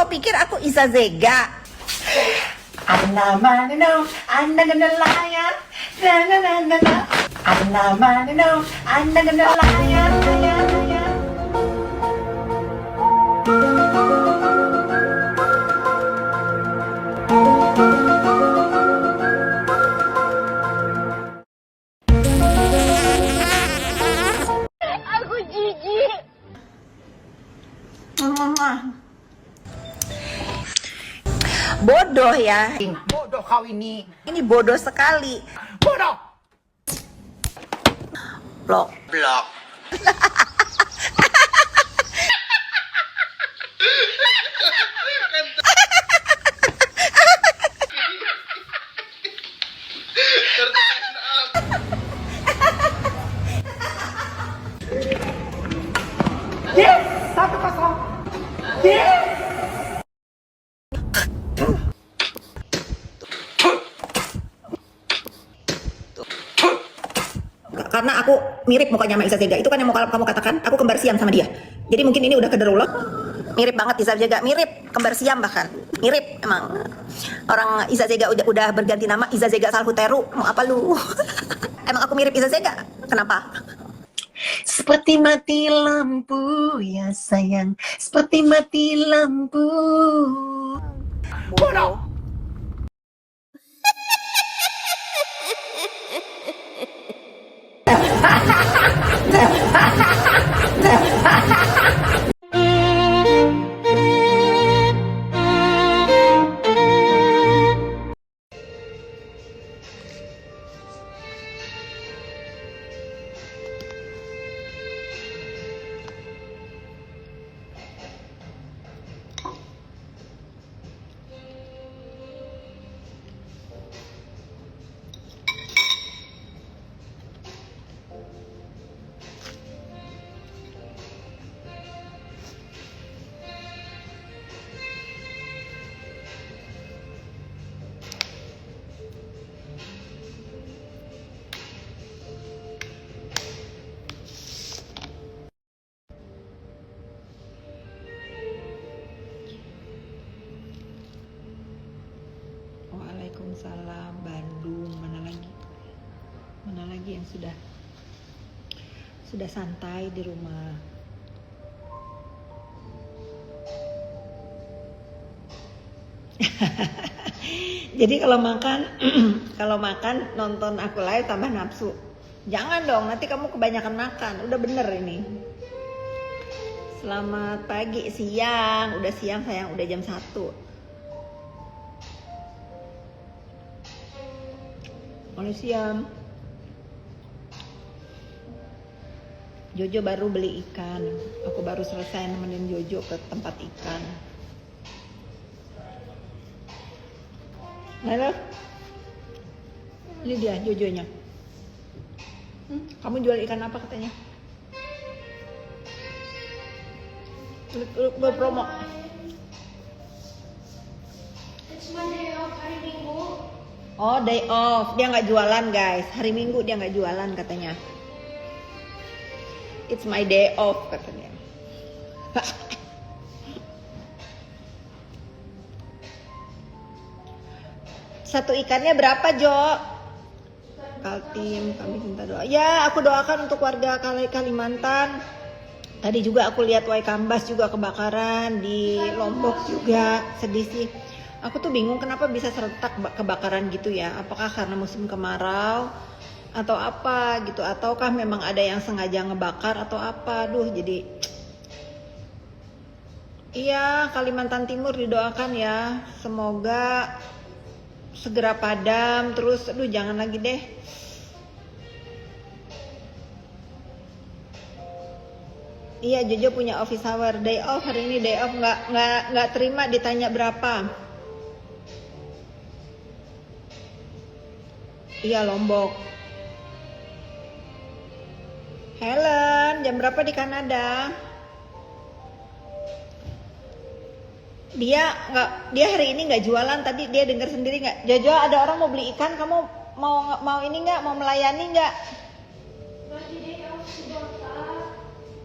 pikir aku Iza Zega? Anamanino, ananganalayan, nananana. Anamanino, ananganalayan, nananana. Aku jijik. Bodoh ya. Bodoh kau ini. Ini bodoh sekali. Bodoh. Blok. Blok. Yes, 1-0. Yes. Karena aku mirip mukanya sama Iza Zega. Itu kan yang mau kamu katakan, aku kembar siam sama dia. Jadi mungkin ini udah kederulah. Mirip banget Iza Zega, mirip kembar siam bahkan. Mirip emang. Orang Iza Zega udah berganti nama Iza Zega Salhuteru. Mau apa lu? Emang aku mirip Iza Zega? Kenapa? Seperti mati lampu ya sayang, seperti mati lampu. Bodoh. Waalaikumsalam. Bandung, mana lagi yang sudah santai di rumah. Jadi kalau makan nonton aku live tambah nafsu. Jangan dong, nanti kamu kebanyakan makan. Udah bener ini. Selamat pagi, siang. Udah siang sayang, udah jam 1. Oleh siang. Jojo baru beli ikan. Aku baru selesai nemenin Jojo ke tempat ikan. Halo. Ini dia Jojonya. Kamu jual ikan apa katanya? Lu promo. It's my day off hari Minggu. Oh, day off. Dia nggak jualan, guys. Hari Minggu dia nggak jualan katanya. It's my day off katanya. Satu ikannya berapa, Jo? Kaltim, kami minta doa. Ya, aku doakan untuk warga Kalimantan. Tadi juga aku lihat Waikambas juga kebakaran, di Lombok juga. Sedih sih. Aku tuh bingung kenapa bisa serentak kebakaran gitu ya. Apakah karena musim kemarau atau apa gitu, ataukah memang ada yang sengaja ngebakar atau apa. Duh, jadi iya, Kalimantan Timur didoakan ya. Semoga segera padam. Terus aduh jangan lagi deh. Iya, Jojo punya office hour. Day off hari ini, day off. Nggak terima ditanya berapa. Iya, Lombok. Helen, jam berapa di Kanada? Dia hari ini nggak jualan. Tadi dia dengar sendiri nggak? Jojo, ada orang mau beli ikan, kamu mau ini nggak? Mau melayani nggak?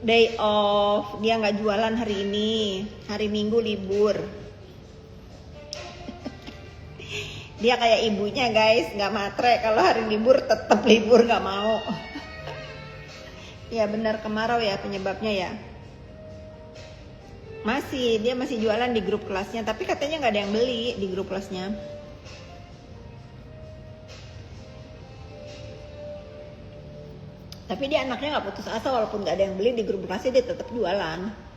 Day off, dia nggak jualan hari ini. Hari Minggu libur. Dia kayak ibunya guys, nggak matre. Kalau hari libur tetap libur, nggak mau. Ya benar, kemarau ya penyebabnya ya. Dia masih jualan di grup kelasnya, tapi katanya nggak ada yang beli di grup kelasnya. Tapi dia anaknya nggak putus asa, walaupun nggak ada yang beli di grup kelasnya dia tetap jualan.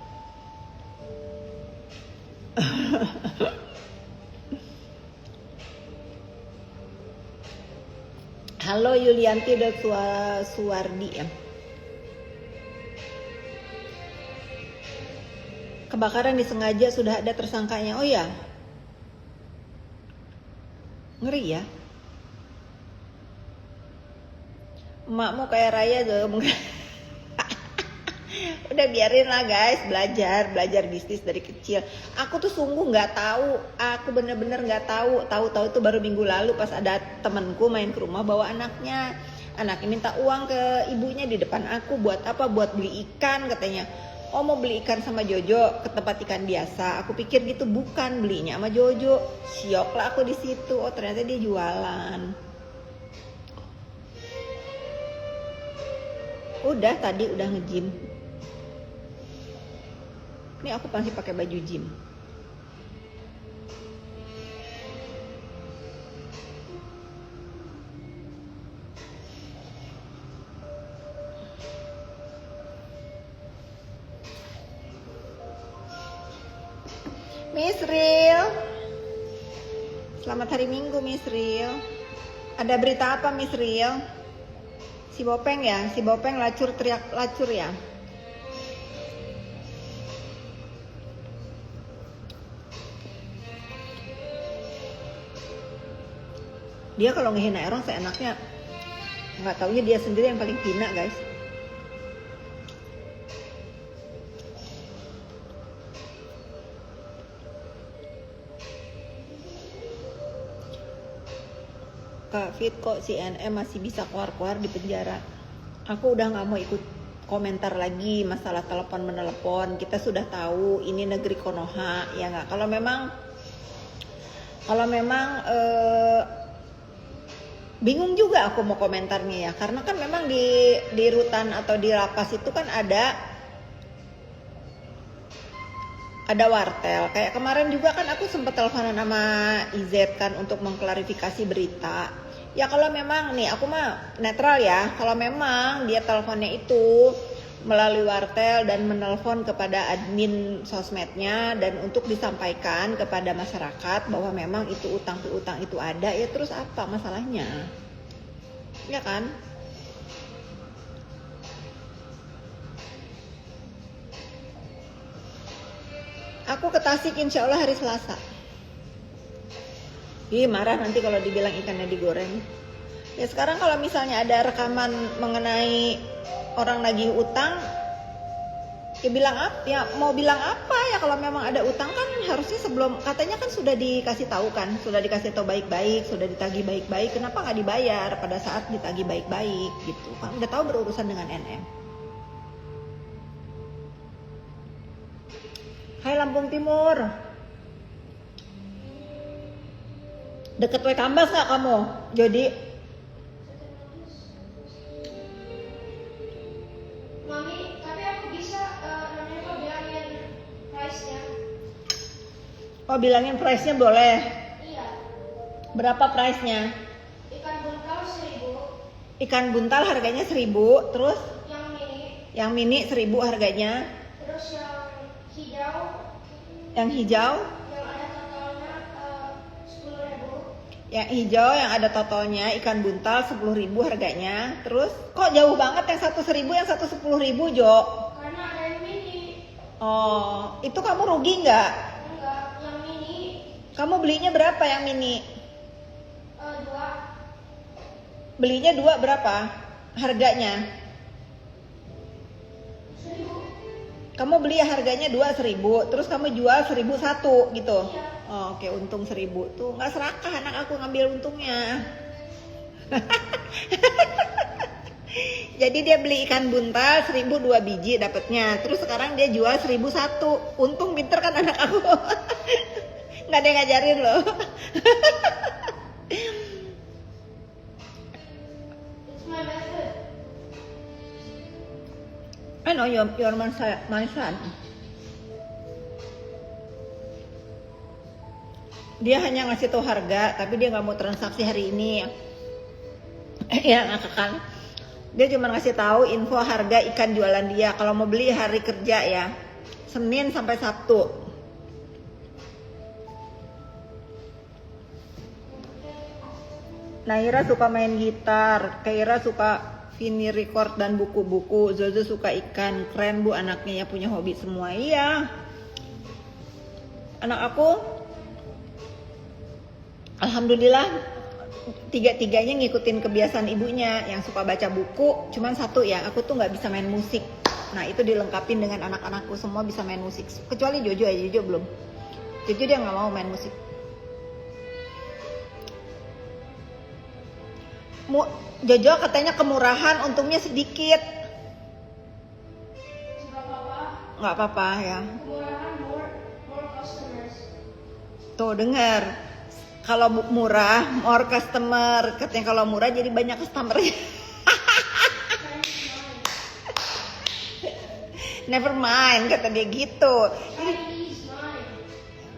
Halo Yulianti udah Suwardi ya. Kebakaran disengaja, sudah ada tersangkanya. Oh ya, ngeri ya. Emakmu kayak Raya tuh. Udah biarin lah guys, belajar bisnis dari kecil. Aku tuh sungguh nggak tahu, aku bener-bener nggak tahu. Tahu itu baru minggu lalu pas ada temanku main ke rumah bawa anaknya. Anaknya minta uang ke ibunya di depan aku, buat apa? Buat beli ikan katanya. Oh mau beli ikan sama Jojo ke tempat ikan biasa. Aku pikir gitu, bukan, belinya sama Jojo. Syok lah aku di situ. Oh ternyata dia jualan. Udah tadi udah nge-gym. Ini aku masih pakai baju gym. Miss Ril, selamat hari Minggu Miss Ril. Ada berita apa Miss Ril? Si Bopeng ya, si Bopeng lacur teriak lacur ya. Dia kalau ngehina orang seenaknya, nggak taunya dia sendiri yang paling hina guys. Kak Fit, kok si NM masih bisa keluar-keluar di penjara? Aku udah nggak mau ikut komentar lagi masalah telepon menelepon. Kita sudah tahu ini negeri Konoha ya nggak. Kalau memang bingung juga aku mau komentarnya ya, karena kan memang di rutan atau di lapas itu kan ada wartel. Kayak kemarin juga kan aku sempat teleponan sama IZ kan untuk mengklarifikasi berita. Ya kalau memang nih aku mah netral ya. Kalau memang dia teleponnya itu melalui wartel dan menelpon kepada admin sosmednya dan untuk disampaikan kepada masyarakat bahwa memang itu utang piutang itu ada, ya terus apa masalahnya? Ya kan? Aku ke Tasik insya Allah hari Selasa. Ih marah nanti kalau dibilang ikannya digoreng. Ya sekarang kalau misalnya ada rekaman mengenai orang nagih utang, ya bilang apa? Ya mau bilang apa ya, kalau memang ada utang kan harusnya sebelum, katanya kan sudah dikasih tahu kan, sudah dikasih tahu baik-baik, sudah ditagih baik-baik. Kenapa nggak dibayar pada saat ditagih baik-baik gitu? Kan udah tahu berurusan dengan NM. Hai Lampung Timur. Deket Kambas gak kamu? Jadi Mami, tapi aku bisa namanya kok bilangin price-nya. oh bilangin price-nya boleh. Iya, Berapa price-nya? ikan buntal 1.000, Ikan buntal harganya 1.000, terus yang mini, yang mini 1.000 harganya. terus yang hijau, Yang hijau, yang ada totalnya 10.000. yang hijau yang ada totalnya ikan buntal 10.000 harganya. Terus kok jauh banget yang satu 1.000 yang satu 10.000 Jo? Karena ada yang mini. Oh, itu kamu rugi nggak? Enggak, yang mini Kamu belinya berapa yang mini? 2. Belinya 2 berapa? Harganya? 1.000. Kamu beli harganya 2.000, terus kamu jual 1.001 gitu? Iya. Oh, oke, untung 1.000 tuh nggak serakah anak aku ngambil untungnya. Jadi dia beli ikan buntal 1.000 2 biji dapatnya, terus sekarang dia jual 1.001. Untung pinter kan anak aku. Nggak ada yang ngajarin loh. I know you're my son. Dia hanya ngasih tahu harga, tapi dia nggak mau transaksi hari ini. Ya kan? Dia cuma ngasih tahu info harga ikan jualan dia. Kalau mau beli hari kerja ya, Senin sampai Sabtu. Naira suka main gitar, Kaira suka vinyl record dan buku-buku, Zozo suka ikan. Keren bu anaknya ya, punya hobi semua. Iya. Anak aku alhamdulillah tiga-tiganya ngikutin kebiasaan ibunya yang suka baca buku. Cuman satu ya, aku tuh nggak bisa main musik. Nah itu dilengkapin dengan anak-anakku semua bisa main musik. Kecuali Jojo aja, Jojo belum. Jojo dia nggak mau main musik. Jojo katanya kemurahan, untungnya sedikit. Nggak apa-apa ya. Kemurahan, more customers. Tuh dengar. Kalau murah, more customer. Katanya kalau murah jadi banyak customer. Never mind, kata dia gitu.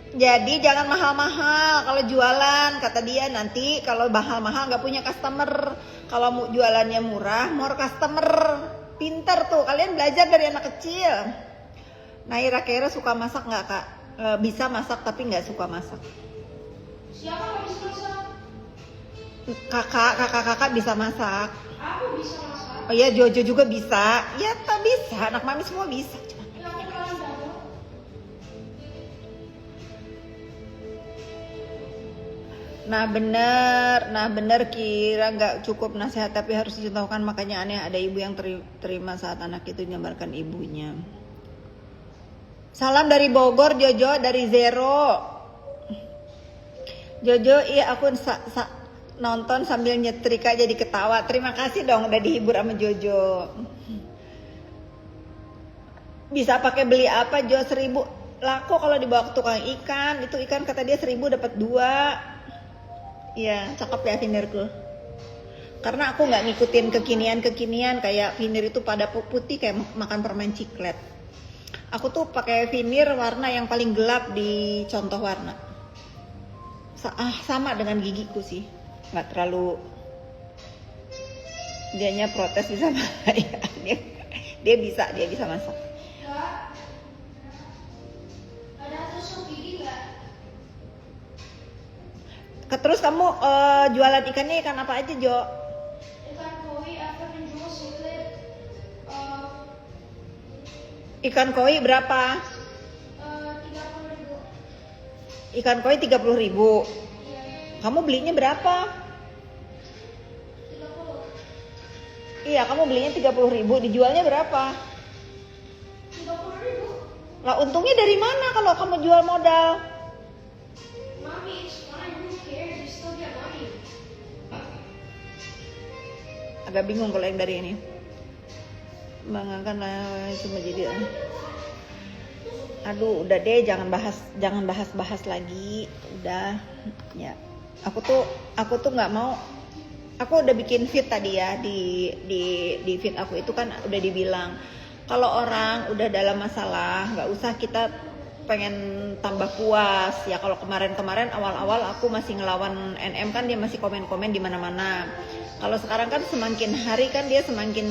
Jadi jangan mahal-mahal kalau jualan, kata dia. Nanti kalau mahal-mahal nggak punya customer. Kalau jualannya murah, more customer. Pinter tuh, kalian belajar dari anak kecil. Naira Kera suka masak nggak kak? Bisa masak tapi nggak suka masak. Siapa nggak bisa masak? Kakak bisa masak. Aku bisa masak. Oh iya, Jojo juga bisa. Ya tak bisa, anak mami semua bisa. Ya aku paling gampang. Nah bener Kira nggak cukup nasihat tapi harus dicontohkan, makanya aneh ada ibu yang terima saat anak itu nyambarkan ibunya. Salam dari Bogor Jojo, dari Zero. Jojo, iya aku nonton sambil nyetrika jadi ketawa. Terima kasih dong udah dihibur sama Jojo. Bisa pakai beli apa Jo? 1.000 laku kalau dibawa ke tukang ikan. Itu ikan kata dia 1.000 dapat 2. Iya, cakep ya vinirku. Karena aku nggak ngikutin kekinian kayak vinir itu pada putih kayak makan permen ciklet. Aku tuh pakai vinir warna yang paling gelap di contoh warna. Sama dengan gigiku sih, nggak terlalu. Dianya protes bisa ya. dia bisa masak. Enggak. Ada tusuk gigi nggak? Terus kamu jualan ikannya ikan apa aja Jo? Ikan koi akan menjual sulit. Ikan koi berapa? 30.000. Ikan koi 30.000. Iya. Kamu belinya berapa? 30. Iya, kamu belinya 30.000, dijualnya berapa? 30.000. Lah untungnya dari mana kalau kamu jual modal? Mommy, it's fine. Who cares? You still get money. Agak bingung kalau yang dari ini. Banggakan cuma jadi. Aduh, udah deh, jangan bahas lagi. Udah, ya. Aku tuh nggak mau. Aku udah bikin feed tadi ya di feed aku itu kan udah dibilang kalau orang udah dalam masalah nggak usah kita pengen tambah puas ya. Kalau kemarin awal-awal aku masih ngelawan NM kan dia masih komen-komen di mana-mana. Kalau sekarang kan semakin hari kan dia semakin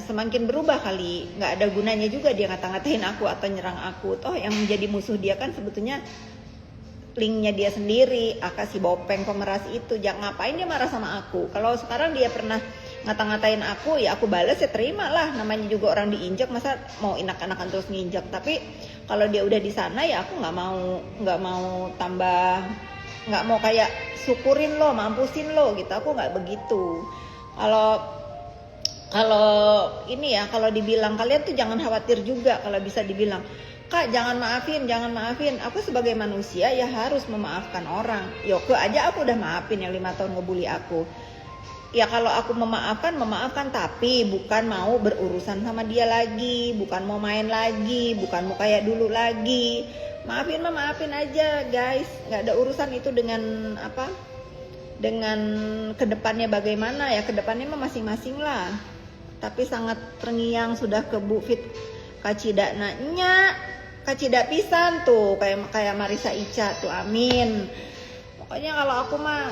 semakin berubah kali. Nggak ada gunanya juga dia ngata-ngatain aku atau nyerang aku. Toh yang menjadi musuh dia kan sebetulnya linknya dia sendiri, si Bopeng pemeras itu. Jangan ngapain dia marah sama aku. Kalau sekarang dia pernah ngata-ngatain aku, ya aku balas ya terima lah. Namanya juga orang diinjak, masa mau inak-anakan terus nginjak. Tapi kalau dia udah di sana ya aku nggak mau tambah, nggak mau kayak syukurin lo, mampusin lo gitu. Aku nggak begitu. Kalau ini ya, kalau dibilang kalian tuh jangan khawatir juga kalau bisa dibilang Kak jangan maafin. Aku sebagai manusia ya harus memaafkan orang. Yoko aja aku udah maafin yang 5 tahun ngebully aku. Ya kalau aku memaafkan, tapi bukan mau berurusan sama dia lagi, bukan mau main lagi, bukan mau kayak dulu lagi. Maafin aja guys. Nggak ada urusan itu dengan apa? Dengan kedepannya bagaimana ya, kedepannya mah masing-masing lah. tapi sangat terngiang sudah ke Bu Fit kacida nya kacida pisan tuh kayak Marisa Ica tuh, amin. Pokoknya kalau aku mah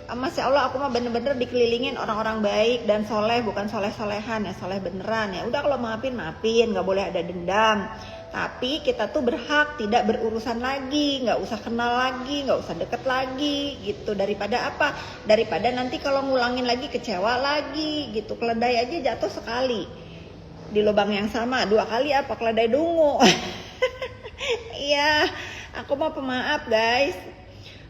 Masya Allah, aku mah bener-bener dikelilingin orang-orang baik dan soleh, bukan soleh-solehan ya, soleh beneran ya. Udah kalau maafin, nggak boleh ada dendam. Tapi kita tuh berhak tidak berurusan lagi, nggak usah kenal lagi, nggak usah deket lagi gitu. Daripada apa? Daripada nanti kalau ngulangin lagi kecewa lagi gitu. Keledai aja jatuh sekali di lubang yang sama, 2 kali apa keledai dungu. Iya, aku mah pemaaf guys.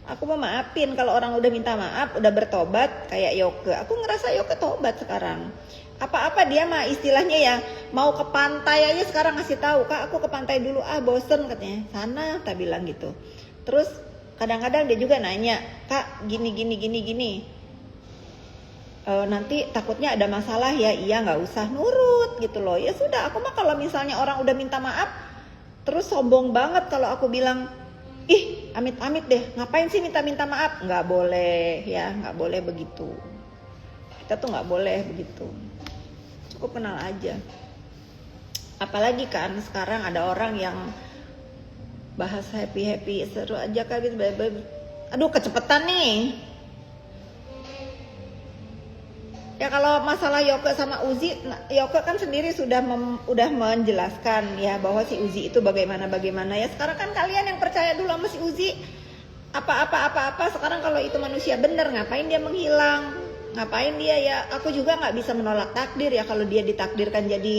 Aku mau maafin kalau orang udah minta maaf, udah bertobat kayak Yoke. Aku ngerasa Yoke tobat sekarang. Apa-apa dia mah istilahnya ya, mau ke pantai aja sekarang ngasih tahu, Kak aku ke pantai dulu, bosen katanya. Sana, tak bilang gitu. Terus kadang-kadang dia juga nanya, Kak gini. Nanti takutnya ada masalah ya, iya nggak usah nurut gitu loh. Ya sudah, aku mah kalau misalnya orang udah minta maaf, terus sombong banget kalau aku bilang, ih amit-amit deh, ngapain sih minta-minta maaf? Nggak boleh ya, nggak boleh begitu. Kita tuh nggak boleh begitu. Cukup kenal aja. Apalagi kan sekarang ada orang yang bahas happy seru aja kan gitu. Aduh kecepatan nih. Ya kalau masalah Yoke sama Uzi, Yoke kan sendiri udah menjelaskan ya bahwa si Uzi itu bagaimana ya. Sekarang kan kalian yang percaya dulu sama si Uzi. Apa sekarang kalau itu manusia bener, ngapain dia menghilang? Ngapain dia ya? Aku juga nggak bisa menolak takdir ya, kalau dia ditakdirkan jadi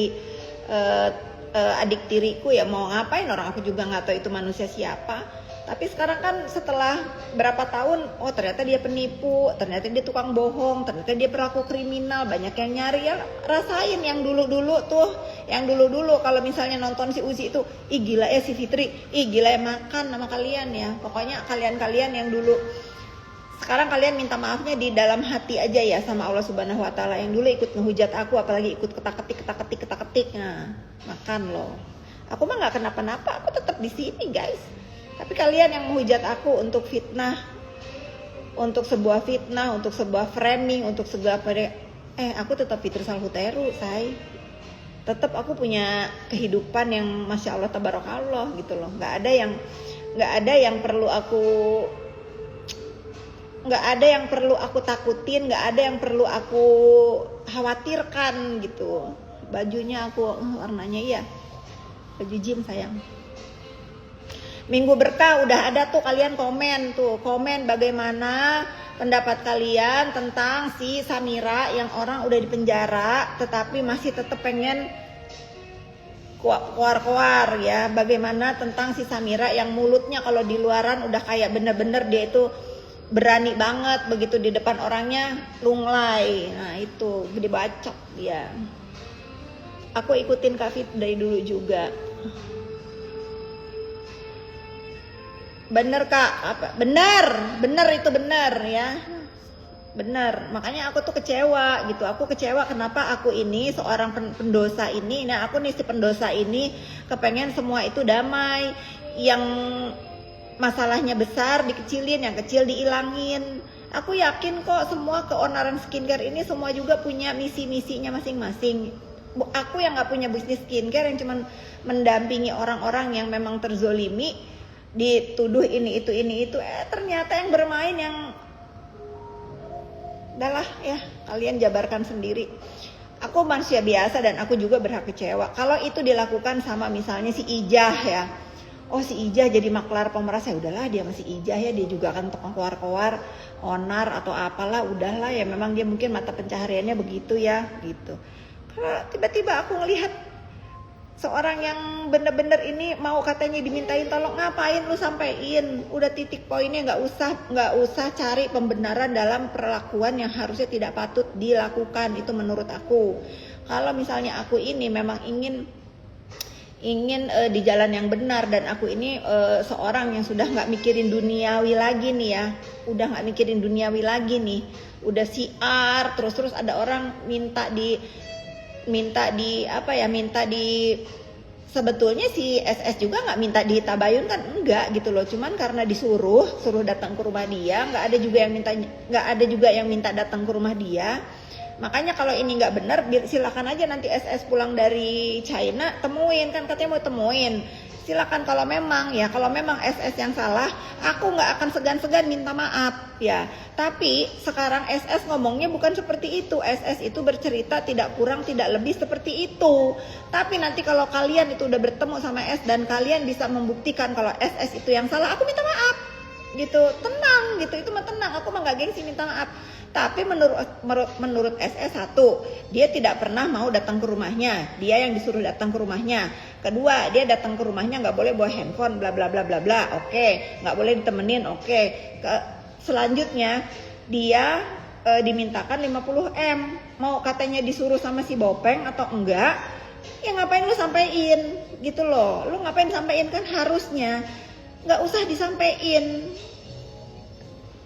adik tiriku ya mau ngapain, orang aku juga nggak tahu itu manusia siapa. Tapi sekarang kan setelah berapa tahun, oh ternyata dia penipu, ternyata dia tukang bohong, ternyata dia pelaku kriminal, banyak yang nyari ya. Rasain yang dulu-dulu tuh, yang dulu-dulu kalau misalnya nonton si Uzi itu, ih gila ya si Fitri, ih gila ya makan sama kalian ya. Pokoknya kalian-kalian yang dulu, sekarang kalian minta maafnya di dalam hati aja ya sama Allah Subhanahu Wa Taala. Yang dulu ikut ngehujat aku, apalagi ikut ketak-ketik, nah makan loh. Aku mah nggak kenapa-napa, aku tetap di sini guys. Tapi kalian yang menghujat aku untuk fitnah, untuk sebuah fitnah, untuk sebuah framing, untuk sebuah aku tetap Fitri Salhuteru, say. Tetap aku punya kehidupan yang Masya Allah Tabarakallah gitu loh. Nggak ada yang perlu aku takutin, nggak ada yang perlu aku khawatirkan gitu. Bajunya aku warnanya iya, baju gym sayang. Minggu berkah udah ada tuh, kalian komen bagaimana pendapat kalian tentang si Samira yang orang udah dipenjara tetapi masih tetap pengen keluar ya. Bagaimana tentang si Samira yang mulutnya kalau di luaran udah kayak bener-bener dia itu berani banget, begitu di depan orangnya lunglai. Nah itu gede bacok dia. Aku ikutin Kak Fit dari dulu juga. Bener Kak, bener itu bener ya, bener. Makanya aku tuh kecewa gitu. Aku kecewa kenapa aku ini seorang pendosa ini, nah aku nih si pendosa ini kepengen semua itu damai. Yang masalahnya besar dikecilin, yang kecil diilangin. Aku yakin kok semua keonaran skincare ini semua juga punya misi-misinya masing-masing. Aku yang nggak punya bisnis skincare yang cuman mendampingi orang-orang yang memang terzolimi, dituduh ini itu ternyata yang bermain yang udahlah ya, kalian jabarkan sendiri. Aku manusia biasa dan aku juga berhak kecewa kalau itu dilakukan sama misalnya si Ijah ya. Oh si Ijah jadi maklar pemeras, ya udahlah dia masih Ijah ya, dia juga akan tukang keluar onar atau apalah, udahlah ya memang dia mungkin mata pencahariannya begitu ya gitu. Kalau tiba-tiba aku ngelihat seorang yang bener-bener ini mau katanya dimintain tolong, ngapain lu sampein? Udah titik poinnya, nggak usah cari pembenaran dalam perlakuan yang harusnya tidak patut dilakukan. Itu menurut aku. Kalau misalnya aku ini memang ingin di jalan yang benar dan aku ini seorang yang sudah nggak mikirin duniawi lagi nih ya, udah nggak mikirin duniawi lagi nih, udah siar terus ada orang minta di sebetulnya si SS juga nggak minta ditabayun kan, enggak gitu loh, cuman karena suruh datang ke rumah dia, nggak ada juga yang minta datang ke rumah dia, Makanya kalau ini nggak benar, silakan aja nanti SS pulang dari China temuin, kan katanya mau temuin. Silakan kalau memang SS yang salah, aku nggak akan segan-segan minta maaf ya. Tapi sekarang SS ngomongnya bukan seperti itu. SS itu bercerita tidak kurang tidak lebih seperti itu. Tapi nanti kalau kalian itu udah bertemu sama S dan kalian bisa membuktikan kalau SS itu yang salah, aku minta maaf gitu, tenang gitu, itu mah tenang, aku mah nggak gengsi minta maaf. Tapi menurut SS, satu, dia tidak pernah mau datang ke rumahnya, dia yang disuruh datang ke rumahnya. Kedua, dia datang ke rumahnya nggak boleh bawa handphone, bla bla bla bla bla. Oke, nggak boleh ditemenin. Oke. Selanjutnya dia dimintakan 50M. Mau katanya disuruh sama si Bopeng atau enggak? Ya ngapain lu sampein gitu loh? Lu ngapain sampein, kan harusnya nggak usah disampein.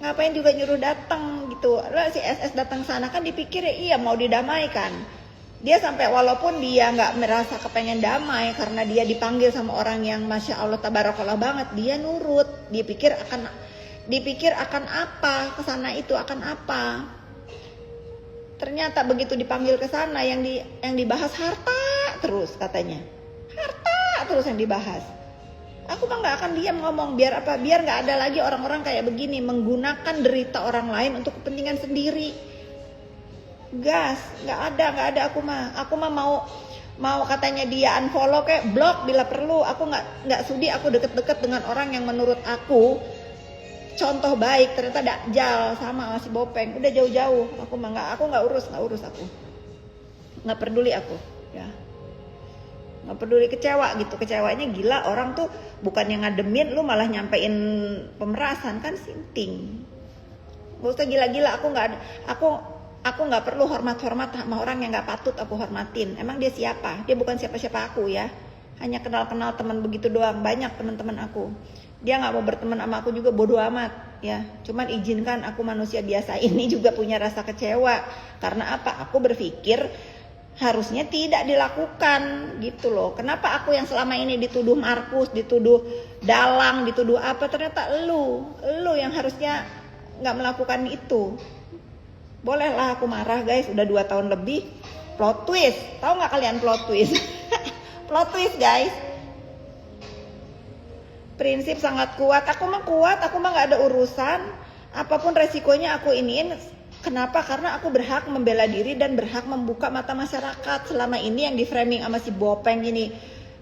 Ngapain juga nyuruh datang gitu. Lah si SS datang sana kan dipikir ya iya mau didamaikan. Dia sampai walaupun dia nggak merasa kepengen damai karena dia dipanggil sama orang yang masya Allah tabarakallah banget, dia nurut. Dipikir akan apa kesana itu, akan apa. Ternyata begitu dipanggil ke sana yang dibahas harta terus katanya. Harta terus yang dibahas. Aku mah nggak akan diam ngomong, biar apa? Biar nggak ada lagi orang-orang kayak begini menggunakan derita orang lain untuk kepentingan sendiri. Gas, nggak ada. Aku mah mau katanya dia unfollow kayak blok bila perlu. Aku nggak sudi aku deket-deket dengan orang yang menurut aku contoh baik ternyata dakjal sama si Bopeng. Udah jauh-jauh. Aku nggak urus aku. Nggak peduli aku, ya. Nggak peduli, kecewa gitu. Kecewanya gila, orang tuh bukan yang ngademin, lu malah nyampein pemerasan, kan sinting. Gak usah gila-gila, aku nggak perlu hormat sama orang yang nggak patut aku hormatin. Emang dia siapa? Dia bukan siapa-siapa aku ya. Hanya kenal-kenal teman begitu doang. Banyak teman-teman aku. Dia nggak mau berteman sama aku juga, bodoh amat ya. Cuman izinkan aku manusia biasa ini juga punya rasa kecewa. Karena apa? Aku berpikir harusnya tidak dilakukan gitu loh. Kenapa aku yang selama ini dituduh Markus, dituduh dalang, dituduh apa, ternyata lu yang harusnya nggak melakukan itu. Bolehlah aku marah guys, udah 2 tahun lebih. Plot twist, tahu nggak kalian plot twist? Plot twist guys. Prinsip sangat kuat, aku mah nggak ada urusan. Apapun resikonya aku iniin. Kenapa? Karena aku berhak membela diri dan berhak membuka mata masyarakat. Selama ini yang di framing sama si Bopeng ini,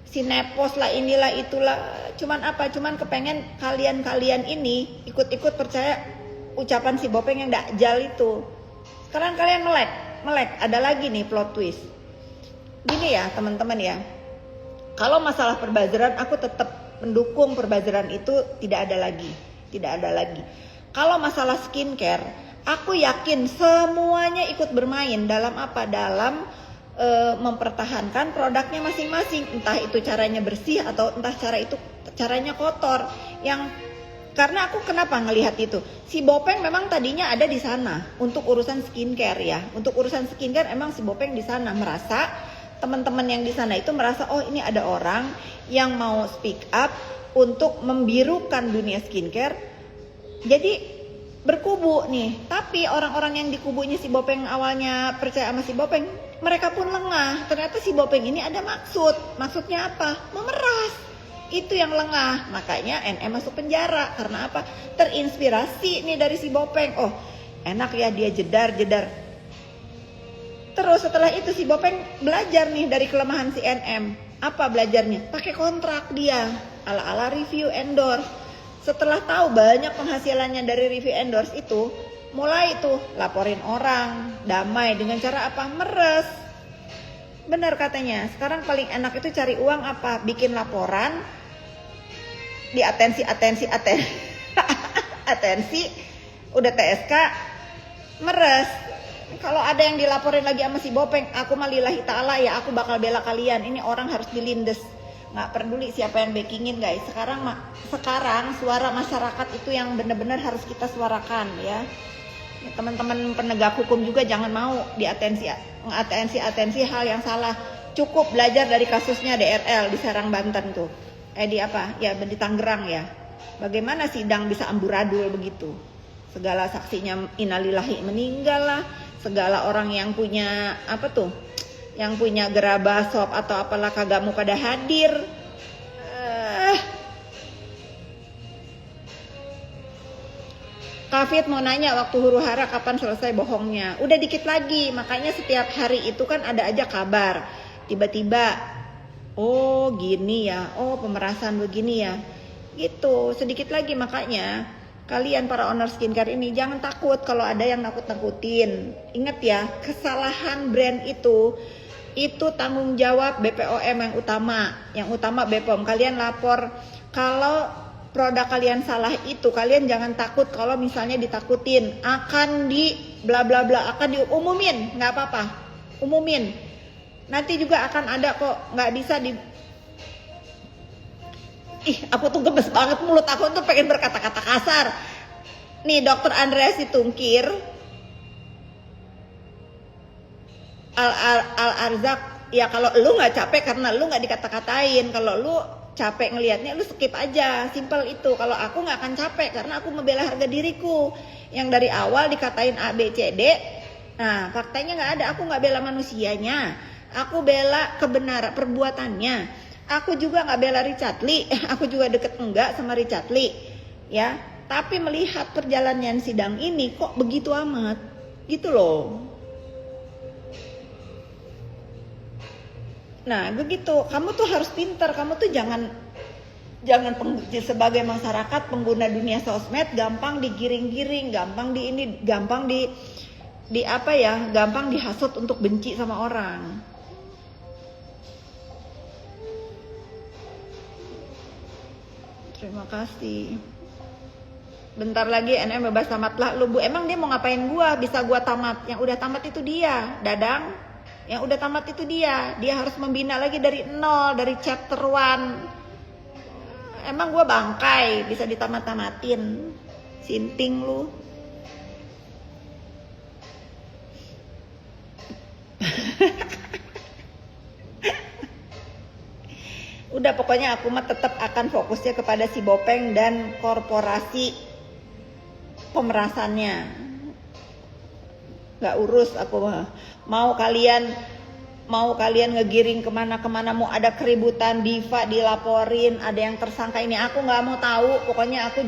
si Nepos lah, inilah itulah. Cuman apa? Cuman kepengen kalian ini ikut-ikut percaya ucapan si Bopeng yang dakjal itu. Sekarang kalian melek. Ada lagi nih plot twist. Gini ya teman-teman ya. Kalau masalah perbazaran, aku tetap mendukung perbazaran itu tidak ada lagi. Kalau masalah skincare, aku yakin semuanya ikut bermain dalam apa? Dalam mempertahankan produknya masing-masing. Entah itu caranya bersih atau entah caranya kotor. Karena aku kenapa ngelihat itu? Si Bopeng memang tadinya ada di sana untuk urusan skincare ya. Untuk urusan skincare emang si Bopeng di sana merasa, teman-teman yang di sana itu merasa oh ini ada orang yang mau speak up untuk membirukan dunia skincare. Jadi berkubu nih. Tapi orang-orang yang di kubunya si Bopeng awalnya percaya sama si Bopeng, mereka pun lengah. Ternyata si Bopeng ini ada maksud. Maksudnya apa? Memeras. Itu yang lengah. Makanya NM masuk penjara. Karena apa? Terinspirasi nih dari si Bopeng. Oh, enak ya dia jedar. Terus setelah itu si Bopeng belajar nih dari kelemahan si NM. Apa belajarnya? Pakai kontrak dia. Ala-ala review endorse. Setelah tahu banyak penghasilannya dari review endorse itu, mulai tuh laporin orang, damai dengan cara apa? Meres. Benar katanya, sekarang paling enak itu cari uang apa? Bikin laporan, di atensi, udah TSK, meres. Kalau ada yang dilaporin lagi sama si Bopeng, aku mah lillahi ta'ala ya, aku bakal bela kalian. Ini orang harus dilindes. Nggak peduli siapa yang backingin guys. Sekarang suara masyarakat itu yang benar-benar harus kita suarakan ya. Teman-teman penegak hukum juga jangan mau atensi hal yang salah. Cukup belajar dari kasusnya DRL di Serang Banten tuh. Di Tangerang ya. Bagaimana sidang bisa amburadul begitu? Segala saksinya innalillahi meninggal lah. segala orang yang punya apa tuh, yang punya gerabah shop atau apalah kagak mau pada hadir. Kafit mau nanya waktu huru hara kapan selesai bohongnya. Udah dikit lagi, makanya setiap hari itu kan ada aja kabar. Tiba-tiba, oh gini ya, oh pemerasan begini ya. Gitu, sedikit lagi. Makanya kalian para owner skincare ini jangan takut kalau ada yang nakut-nakutin. Ingat ya, kesalahan brand itu tanggung jawab BPOM yang utama. Yang utama BPOM. Kalian lapor kalau produk kalian salah itu, kalian jangan takut kalau misalnya ditakutin akan di bla bla bla, akan diumumin, nggak apa-apa, umumin. Nanti juga akan ada kok, nggak bisa di. Aku tuh gemes banget, mulut aku tuh pengen berkata-kata kasar. Nih Dokter Andreas Situngkir, Al Arzak, ya kalau lu nggak capek karena lu nggak dikata-katain, kalau lu capek ngelihatnya lu skip aja, simple itu. Kalau aku nggak akan capek karena aku membela harga diriku yang dari awal dikatain A B C D. Nah faktanya nggak ada, aku nggak bela manusianya, aku bela kebenaran perbuatannya. Aku juga nggak bela Richard Lee, aku juga deket enggak sama Richard Lee ya, tapi melihat perjalanan sidang ini kok begitu amat gitu loh. Nah begitu, kamu tuh harus pintar, kamu tuh jangan sebagai masyarakat pengguna dunia sosmed gampang digiring-giring, gampang di ini, gampang di apa ya, gampang dihasut untuk benci sama orang. Terima kasih. Bentar lagi NM bebas tamat lah lu Bu. Emang dia mau ngapain gua? Bisa gua tamat. Yang udah tamat itu dia, Dadang. Yang udah tamat itu dia harus membina lagi dari nol, dari chapter 1. Emang gue bangkai bisa ditamat-tamatin, sinting lu. Udah pokoknya aku mah tetap akan fokusnya kepada si Bopeng dan korporasi pemerasannya. Gak urus aku mah. Mau kalian ngegiring kemana-kemana, mau ada keributan Diva dilaporin, ada yang tersangka ini, aku nggak mau tahu. Pokoknya aku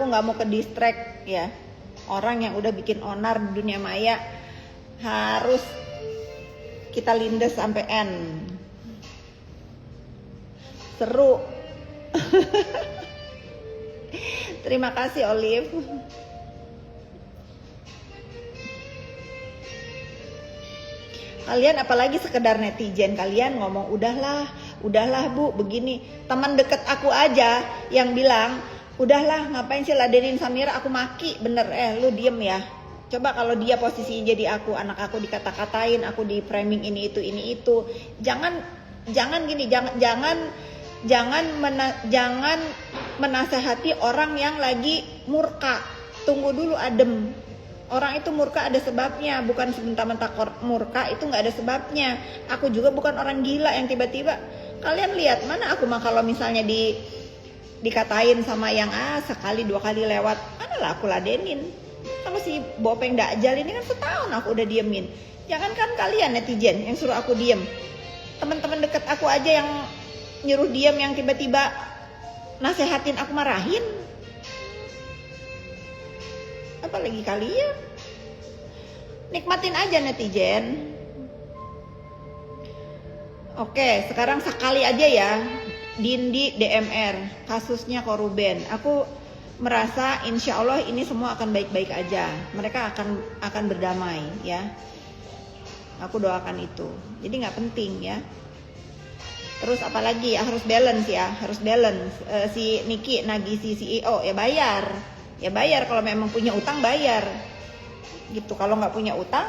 nggak mau ke distract ya. Orang yang udah bikin onar di dunia maya harus kita lindes sampai end. Seru. Terima kasih Olive. Kalian apalagi sekedar netizen, kalian ngomong udahlah Bu begini. Teman deket aku aja yang bilang udahlah ngapain sih ladenin Samira, aku maki bener. Lu diem ya. Coba kalau dia posisinya jadi aku, anak aku dikata-katain, aku di framing ini itu. Jangan gini, jangan menasehati orang yang lagi murka. Tunggu dulu, adem. Orang itu murka ada sebabnya, bukan sebentar-bentar murka itu nggak ada sebabnya. Aku juga bukan orang gila yang tiba-tiba. Kalian lihat mana aku mah kalau misalnya dikatain sama yang sekali 2 kali lewat, manalah aku ladenin. Kalau si Bopeng Dakjal ini kan setahun aku udah diemin. Jangankan kalian netizen yang suruh aku diem, teman-teman deket aku aja yang nyuruh diem, yang tiba-tiba nasehatin aku marahin. Apalagi kalian. Nikmatin aja netizen. Oke, sekarang sekali aja ya. Dindi DMR, kasusnya Koruben. Aku merasa insya Allah ini semua akan baik-baik aja. Mereka akan berdamai ya. Aku doakan itu. Jadi nggak penting ya. Terus apalagi ya, harus balance ya, harus balance. Si Niki nagih si CEO ya bayar. Ya bayar, kalau memang punya utang bayar gitu. Kalau nggak punya utang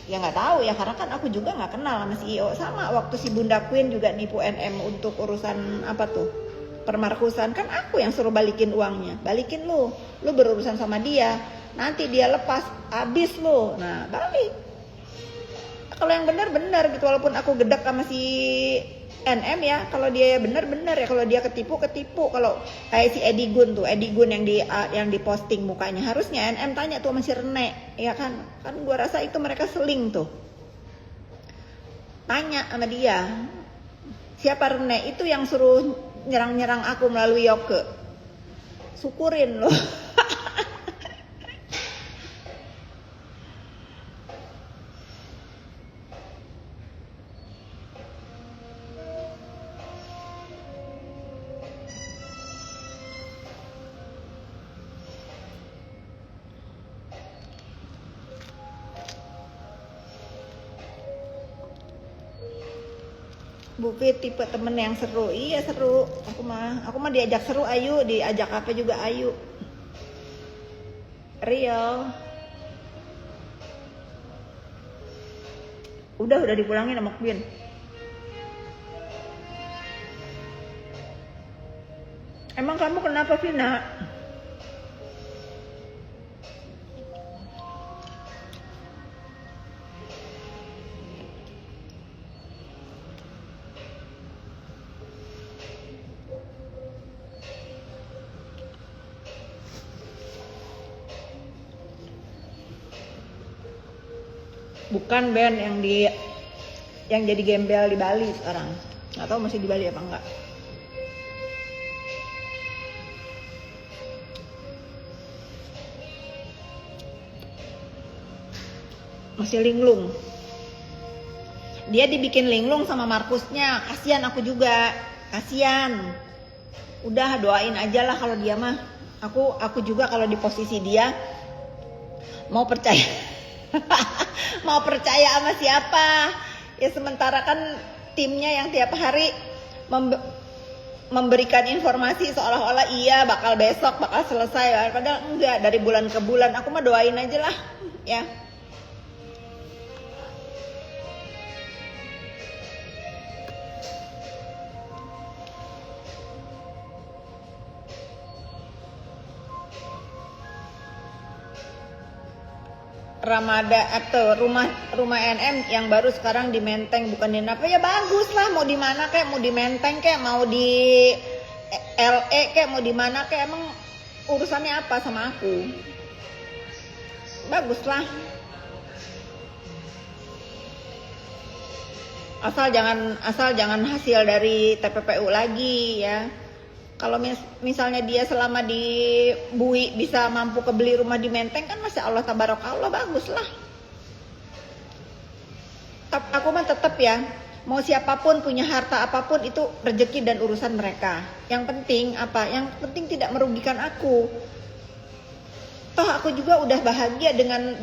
ya nggak tahu ya, karena kan aku juga nggak kenal sama CEO. Sama waktu si Bunda Queen juga nipu NM untuk urusan apa tuh, permarkusan, kan aku yang suruh balikin uangnya. Balikin lu berurusan sama dia, nanti dia lepas habis lu, nah balik. Kalau yang benar gitu, walaupun aku gedek sama si NM ya, kalau dia bener-bener ya, kalau dia ketipu, kalau kayak si Edi Gun yang diposting mukanya, harusnya NM tanya tuh sama si Rene, ya kan gua rasa itu mereka seling tuh, tanya sama dia, siapa Rene itu yang suruh nyerang aku melalui Yoke, syukurin loh. Bu Fit tipe temen yang seru. Iya seru. Aku mah diajak seru ayu, diajak apa juga ayu. Real. Udah dipulangin sama Queen. Emang kamu kenapa Vina? Bukan band yang jadi gembel di Bali sekarang. Nggak tahu masih di Bali apa enggak. Masih linglung. Dia dibikin linglung sama Markusnya. Kasihan aku juga. Kasihan. Udah doain aja lah kalau dia mah. Aku juga kalau di posisi dia mau percaya. Mau percaya sama siapa? Ya sementara kan timnya yang tiap hari memberikan informasi seolah-olah iya bakal besok bakal selesai, padahal enggak, dari bulan ke bulan. Aku mah doain aja lah ya. Ramada atau rumah NM yang baru sekarang di Menteng, bukan di apa ya, bagus lah, mau di mana kayak, mau di Menteng kayak, mau di LE kayak, mau di mana kayak, emang urusannya apa sama aku? Bagus lah, asal jangan hasil dari TPPU lagi ya. Kalau misalnya dia selama di Bui bisa mampu kebeli rumah di Menteng, kan masya Allah tabarakallah, bagus lah. Aku mah tetap ya, mau siapapun punya harta apapun itu rezeki dan urusan mereka. Yang penting apa? Yang penting tidak merugikan aku. Toh aku juga udah bahagia dengan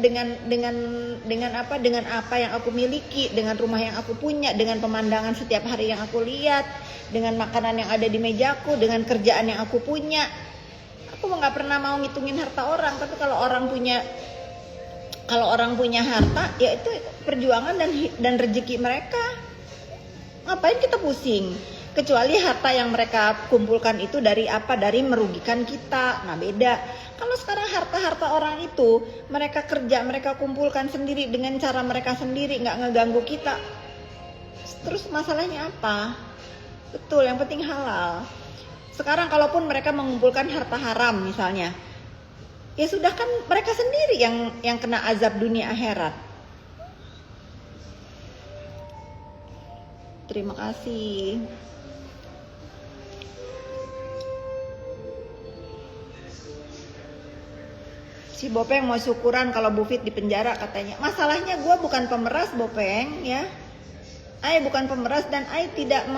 apa yang aku miliki, dengan rumah yang aku punya, dengan pemandangan setiap hari yang aku lihat, dengan makanan yang ada di mejaku, dengan kerjaan yang aku punya. Aku nggak pernah mau ngitungin harta orang, tapi kalau orang punya harta, ya itu perjuangan dan rezeki mereka. Ngapain kita pusing? Kecuali harta yang mereka kumpulkan itu dari apa? Dari merugikan kita. Nah beda. Kalau sekarang harta orang itu mereka kerja, mereka kumpulkan sendiri dengan cara mereka sendiri, nggak ngeganggu kita. Terus masalahnya apa? Betul, yang penting halal. Sekarang kalaupun mereka mengumpulkan harta haram misalnya, ya sudah, kan mereka sendiri yang kena azab dunia akhirat. Terima kasih. Si Bopeng mau syukuran kalau Bu Fit di penjara katanya. Masalahnya gue bukan pemeras Bopeng ya. Ai bukan pemeras dan Ai tidak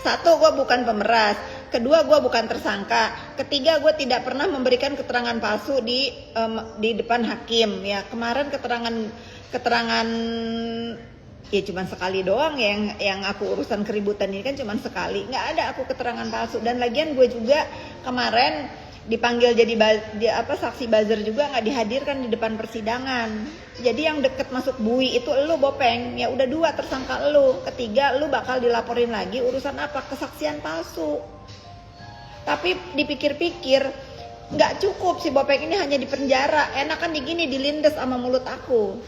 Satu, gue bukan pemeras. Kedua, gue bukan tersangka. Ketiga, gue tidak pernah memberikan keterangan palsu di depan hakim ya. Kemarin keterangan ya cuman sekali doang, yang aku urusan keributan ini kan cuman sekali. Nggak ada aku keterangan palsu. Dan lagian gue juga kemarin dipanggil jadi saksi buzzer juga, nggak dihadirkan di depan persidangan. Jadi yang deket masuk Bui itu elu Bopeng. Ya udah 2 tersangka elu. Ketiga, elu bakal dilaporin lagi urusan apa? Kesaksian palsu. Tapi dipikir-pikir nggak cukup, si Bopeng ini hanya di penjara. Enakan digini, dilindes sama mulut aku.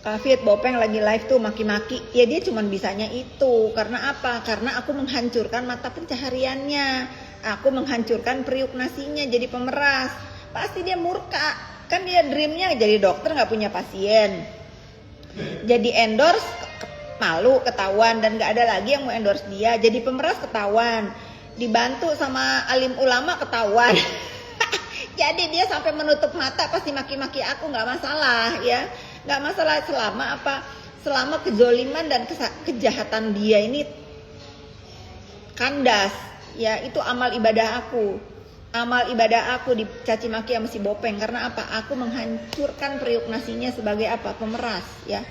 Kak Fit, Bopeng lagi live tuh maki-maki. Ya dia cuman bisanya itu. Karena apa? Karena aku menghancurkan mata pencahariannya. Aku menghancurkan periuk nasinya jadi pemeras. Pasti dia murka. Kan dia dreamnya jadi dokter nggak punya pasien. Jadi endorse malu ketahuan dan nggak ada lagi yang mau endorse dia. Jadi pemeras ketahuan. Dibantu sama alim ulama ketahuan. Jadi dia sampai menutup mata pasti maki-maki aku, nggak masalah ya. Nggak masalah selama kezoliman dan kejahatan dia ini kandas ya. Itu amal ibadah aku dicaci maki sama si Bopeng. Karena apa? Aku menghancurkan periuk nasinya sebagai apa? Pemeras ya.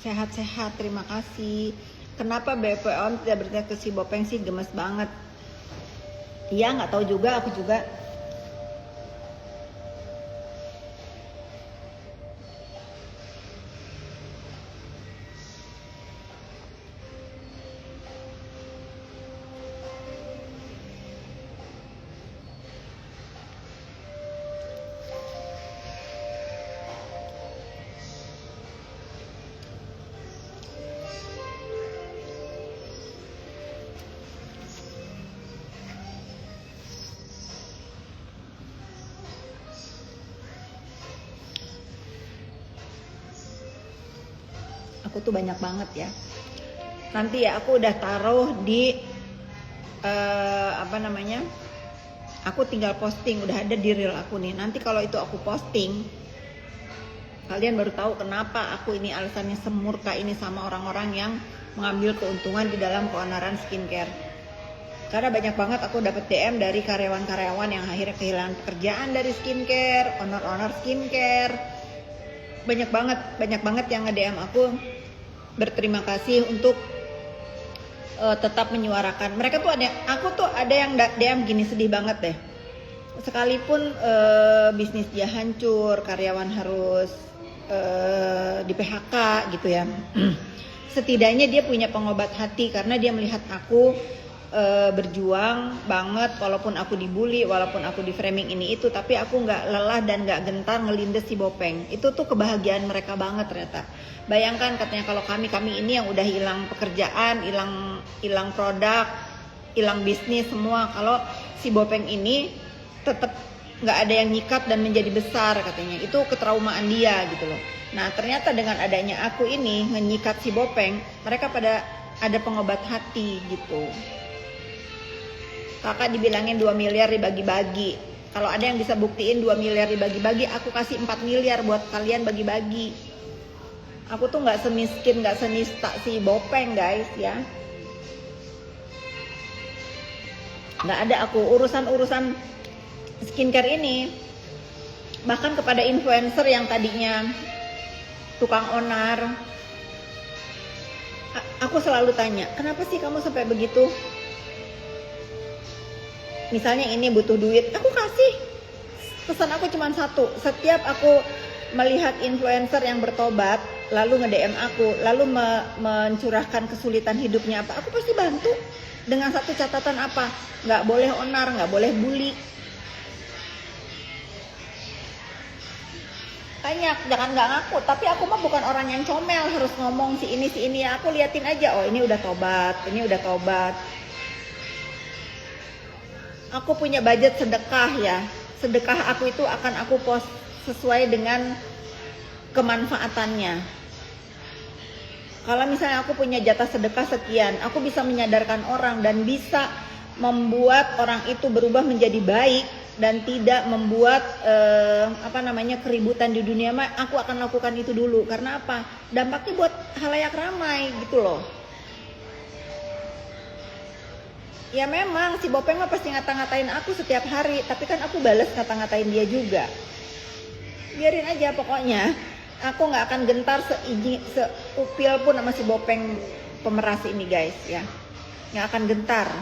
Sehat-sehat, terima kasih. Kenapa BPOM tidak bertanya ke si Bopeng sih? Gemes banget. Iya, nggak tahu juga, aku juga. Aku tuh banyak banget ya. Nanti ya aku udah taruh di aku tinggal posting, udah ada di reel aku nih. Nanti kalau itu aku posting, kalian baru tahu kenapa aku ini alasannya semurka ini sama orang-orang yang mengambil keuntungan di dalam keonaran skincare. Karena banyak banget aku dapat DM dari karyawan-karyawan yang akhirnya kehilangan pekerjaan dari skincare, owner-owner skincare. Banyak banget yang nge-DM aku berterima kasih untuk tetap menyuarakan. Mereka tuh ada yang DM gini, sedih banget deh. Sekalipun bisnis dia hancur, karyawan harus di PHK gitu ya. Setidaknya dia punya pengobat hati karena dia melihat aku berjuang banget, walaupun aku dibully, walaupun aku di framing ini itu, tapi aku nggak lelah dan nggak gentar ngelindes si Bopeng. Itu tuh kebahagiaan mereka banget ternyata. Bayangkan katanya kalau kami ini yang udah hilang pekerjaan, hilang produk, hilang bisnis semua, kalau si Bopeng ini tetap nggak ada yang nyikat dan menjadi besar katanya. Itu ketraumaan dia gitu loh. Nah ternyata dengan adanya aku ini ngenyikat si Bopeng, mereka pada ada pengobat hati gitu. Kakak dibilangin 2 miliar dibagi-bagi. Kalau ada yang bisa buktiin 2 miliar dibagi-bagi, aku kasih 4 miliar buat kalian bagi-bagi. Aku tuh gak semiskin, gak senista si Bopeng guys ya. Gak ada aku urusan-urusan skincare ini. Bahkan kepada influencer yang tadinya tukang onar, aku selalu tanya, kenapa sih kamu sampai begitu? Misalnya ini butuh duit, aku kasih. Pesan aku cuma satu, setiap aku melihat influencer yang bertobat, lalu nge-DM aku, lalu mencurahkan kesulitan hidupnya apa, aku pasti bantu. Dengan satu catatan apa? Gak boleh onar, gak boleh bully. Banyak, jangan gak ngaku, tapi aku mah bukan orang yang comel, harus ngomong si ini ya. Aku liatin aja, oh ini udah tobat, ini udah tobat. Aku punya budget sedekah ya. Sedekah aku itu akan aku post sesuai dengan kemanfaatannya. Kalau misalnya aku punya jatah sedekah sekian, aku bisa menyadarkan orang dan bisa membuat orang itu berubah menjadi baik dan tidak membuat keributan di dunia, aku akan lakukan itu dulu. Karena apa? Dampaknya buat halayak ramai gitu loh. Ya memang si Bopeng mah pasti ngata-ngatain aku setiap hari, tapi kan aku balas ngata-ngatain dia juga. Biarin aja pokoknya. Aku nggak akan gentar seupil pun sama si Bopeng pemeras ini guys ya. Nggak akan gentar.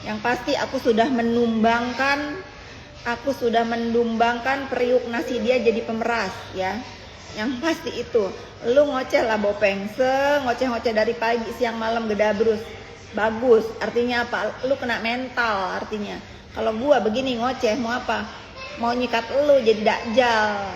Yang pasti aku sudah mendumbangkan periuk nasi dia jadi pemeras ya. Yang pasti itu. Lu ngoceh lah Bopeng, ngoceh-ngoceh dari pagi siang malam gedabrus. Bagus, artinya apa? Lu kena mental artinya. Kalau gua begini ngoceh mau apa? Mau nyikat lu jadi dakjal.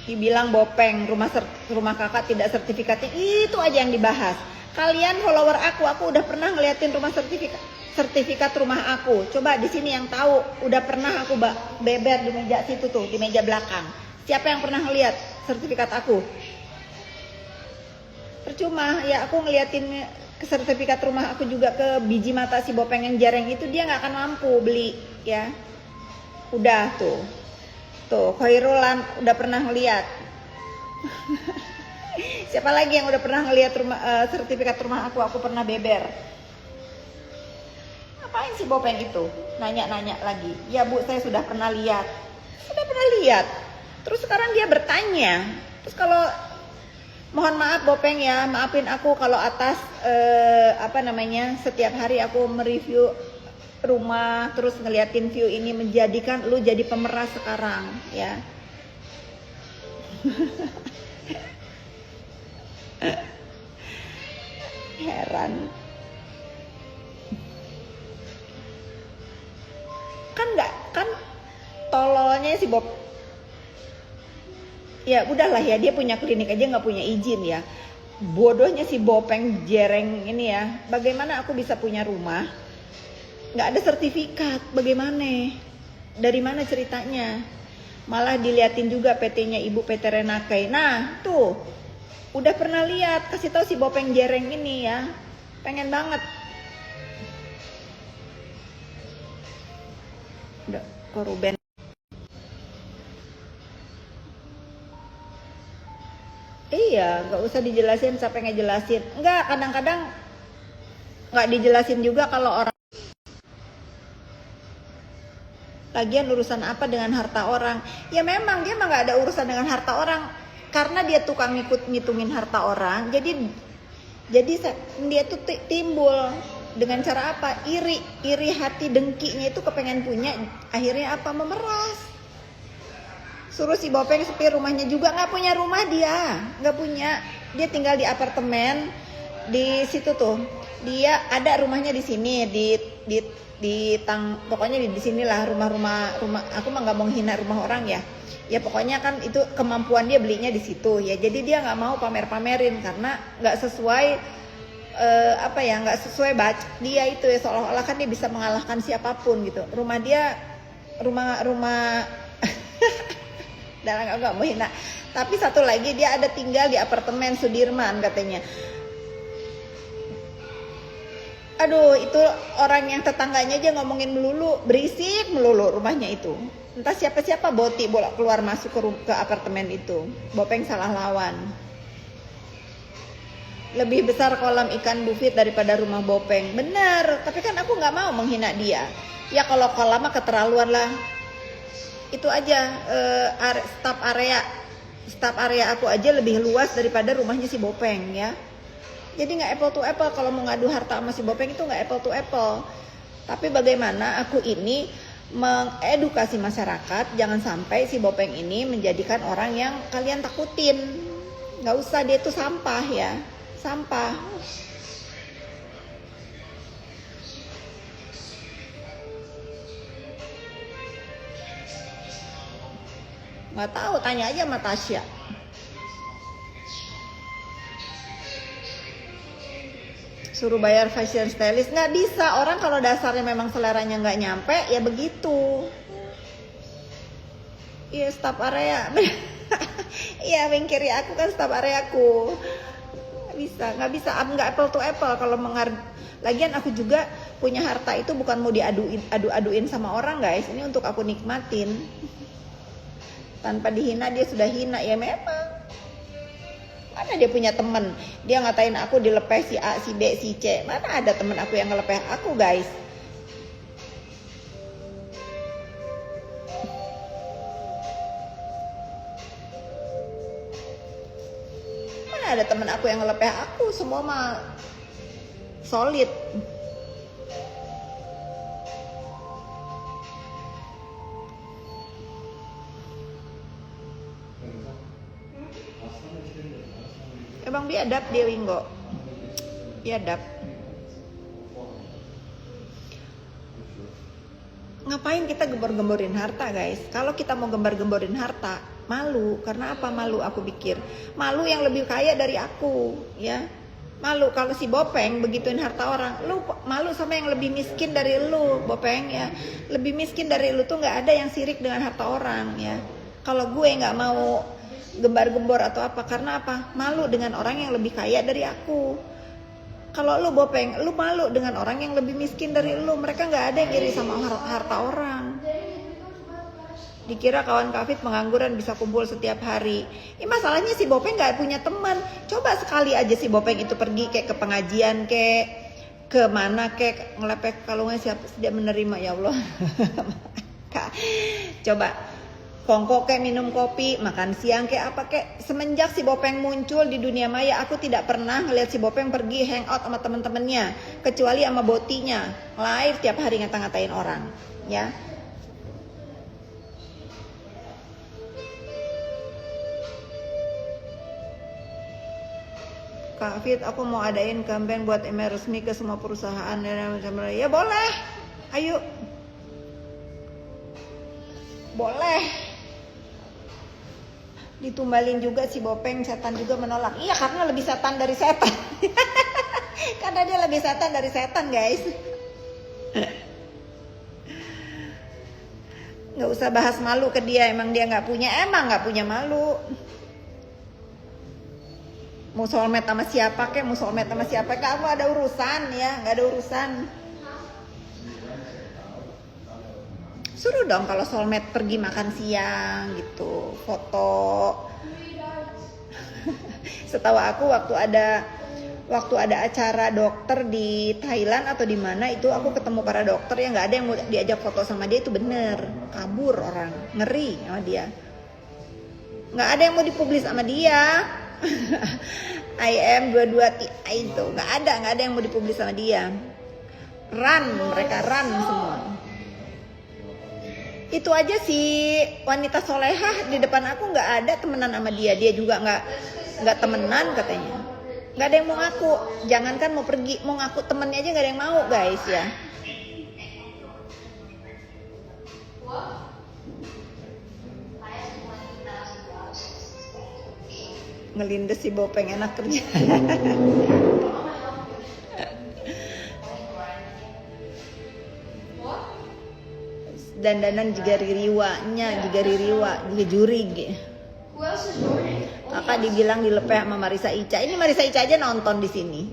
Dibilang Bopeng rumah kakak tidak sertifikatnya, itu aja yang dibahas. Kalian follower aku udah pernah ngeliatin rumah sertifikat rumah aku. Coba di sini yang tahu, udah pernah aku beber di meja situ tuh, di meja belakang. Siapa yang pernah ngeliat sertifikat aku? Percuma ya, aku ngeliatin sertifikat rumah aku juga ke biji mata si Bopeng yang jarang itu, dia nggak akan mampu beli ya. Udah tuh Khairulan udah pernah ngeliat. Siapa lagi yang udah pernah ngeliat sertifikat rumah aku pernah beber. Ngapain si Bopeng itu nanya-nanya lagi? Ya Bu, saya sudah pernah lihat. Terus sekarang dia bertanya. Terus kalau mohon maaf Bopeng ya, maafin aku kalau atas setiap hari aku mereview rumah terus ngeliatin view ini menjadikan lu jadi pemeras sekarang ya. Heran. Kan tololnya si Bob. Ya udahlah ya, dia punya klinik aja nggak punya izin ya. Bodohnya si Bopeng jereng ini ya. Bagaimana aku bisa punya rumah nggak ada sertifikat? Bagaimana? Dari mana ceritanya? Malah diliatin juga PT-nya Ibu PT Renakai. Nah tuh udah pernah lihat, kasih tahu si Bopeng jereng ini ya. Pengen banget. Udah koruben. Iya, nggak usah dijelasin, siapa yang ngejelasin? Enggak, kadang-kadang nggak dijelasin juga kalau orang. Lagian urusan apa dengan harta orang? Ya memang dia mah nggak ada urusan dengan harta orang, karena dia tukang ngitungin harta orang. Jadi dia tuh timbul dengan cara apa? Iri hati, dengkinya itu kepengen punya. Akhirnya apa? Memeras. Suruh si Bopeng sepi rumahnya juga, nggak punya rumah dia, nggak punya. Dia tinggal di apartemen di situ tuh. Dia ada rumahnya di sini pokoknya di sinilah rumah. Aku mah nggak mau hina rumah orang ya. Ya pokoknya kan itu kemampuan dia belinya di situ ya. Jadi dia nggak mau pamerin karena nggak sesuai nggak sesuai baca dia itu ya, seolah-olah kan dia bisa mengalahkan siapapun gitu. Rumah dia rumah dan nggak mau hina. Tapi satu lagi dia ada tinggal di apartemen Sudirman katanya. Aduh, itu orang yang tetangganya aja ngomongin melulu, berisik melulu rumahnya itu. Entah siapa-siapa boti bolak keluar masuk ke apartemen itu. Bopeng salah lawan. Lebih besar kolam ikan Bufit daripada rumah Bopeng. Benar, tapi kan aku nggak mau menghina dia. Ya kalau kolam mah keterlaluan lah. Itu aja staf area aku aja lebih luas daripada rumahnya si Bopeng ya. Jadi nggak apple to apple. Kalau mau ngadu harta sama si Bopeng itu nggak apple to apple. Tapi bagaimana aku ini mengedukasi masyarakat, jangan sampai si Bopeng ini menjadikan orang yang kalian takutin. Nggak usah, dia itu sampah ya, sampah. Nggak tahu, tanya aja sama Tasya. suruh bayar fashion stylist, nggak bisa. Orang kalau dasarnya memang seleranya nggak nyampe ya begitu. Iya, staf area. Iya, wing kiri aku kan staf areaku. Nggak bisa, nggak apple to apple kalau lagian aku juga punya harta itu bukan mau adu-aduin sama orang, guys. Ini untuk aku nikmatin. Tanpa dihina dia sudah hina, ya memang. Mana dia punya temen, dia ngatain aku dilepeh si A, si B, si C. Mana ada temen aku yang ngelepeh aku, guys. Mana ada temen aku yang ngelepeh aku, semua mah solid. Emang biadab dia, Winggo. Biadab. Ngapain kita gembor-gemborin harta, guys? Kalau kita mau gembar-gemborin harta, malu. Karena apa malu? Aku pikir malu yang lebih kaya dari aku, ya. Malu kalau si Bopeng begituin harta orang. Lu malu sama yang lebih miskin dari lu, Bopeng, ya. Lebih miskin dari lu tuh nggak ada yang sirik dengan harta orang, ya. Kalau gue nggak mau gembar-gembor atau apa, karena apa? Malu dengan orang yang lebih kaya dari aku. Kalau lu Bopeng, lu malu dengan orang yang lebih miskin dari lu. Mereka nggak ada yang iri sama harta orang. Dikira kawan Kafit pengangguran bisa kumpul setiap hari. Ini masalahnya si Bopeng nggak punya teman. Coba sekali aja si Bopeng itu pergi kayak ke pengajian, kayak ke mana, kayak ngelepek kalungnya siapa dia menerima, ya Allah. Coba kongko kayak minum kopi, makan siang kayak apa kayak. Semenjak si Bopeng muncul di dunia maya, aku tidak pernah ngeliat si Bopeng pergi hangout sama temen-temennya, kecuali sama botinya live tiap hari ngata-ngatain orang, ya. Kak Fit, aku mau adain campaign buat email resmi ke semua perusahaan dan macam-macam. Ya boleh, ayo, boleh. Ditumbalin juga si Bopeng, setan juga menolak. Iya, karena lebih setan dari setan. Karena dia lebih setan dari setan, guys. Nggak usah bahas malu ke dia, emang dia nggak punya malu. Mau soulmate sama siapa kek, mau soulmate sama siapa kek, aku ada urusan, ya, nggak ada urusan. Suruh dong kalau soulmate pergi makan siang gitu, foto. Setahu aku waktu ada acara dokter di Thailand atau di mana itu, aku ketemu para dokter yang nggak ada yang mau diajak foto sama dia, itu bener, kabur orang, ngeri sama dia. Nggak ada yang mau dipublis sama dia. I am 22 TI itu nggak ada yang mau dipublis sama dia. Mereka run semua. Itu aja si wanita solehah di depan aku nggak ada temenan sama dia juga nggak temenan katanya, nggak ada yang mau ngaku, jangankan mau pergi, mau ngaku temennya aja nggak ada yang mau, guys, ya. Ngelindes si Bopeng enak kerja. Dandanan juga ririwanya, juga jurig. Kakak dibilang dilepeh sama Marisa Ica. Ini Marisa Ica aja nonton di sini.